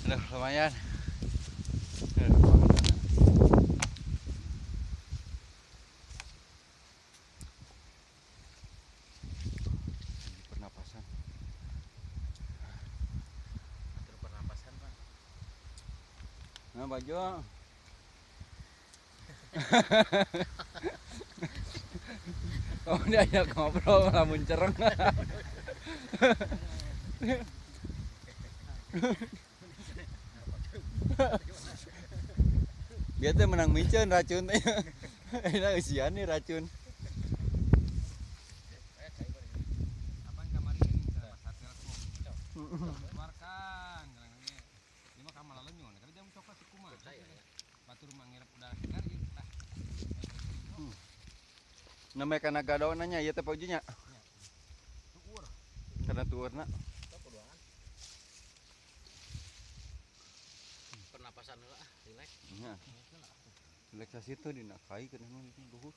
Udah lumayan. Pernapasan. Atur pernapasan, Pak. Nah, Bajo. Kamu diajak ngobrol lamun cereng. Dia tuh menang micen racun teh. Enak usian nih racun. Apaan kamar ini nih? Pas telepon. Keluarkan. Ini mah kamar lalu nyon. Karena jam coklat si kumaha. Batur mangirep udah segar ieu lah. Namanya kana gado nanya ieu teh pojunya. Tuur. Karena tuurna. Pernapasan heula ah, rileks. Nya. Relaksasi tuh dina kai kana nu luhur.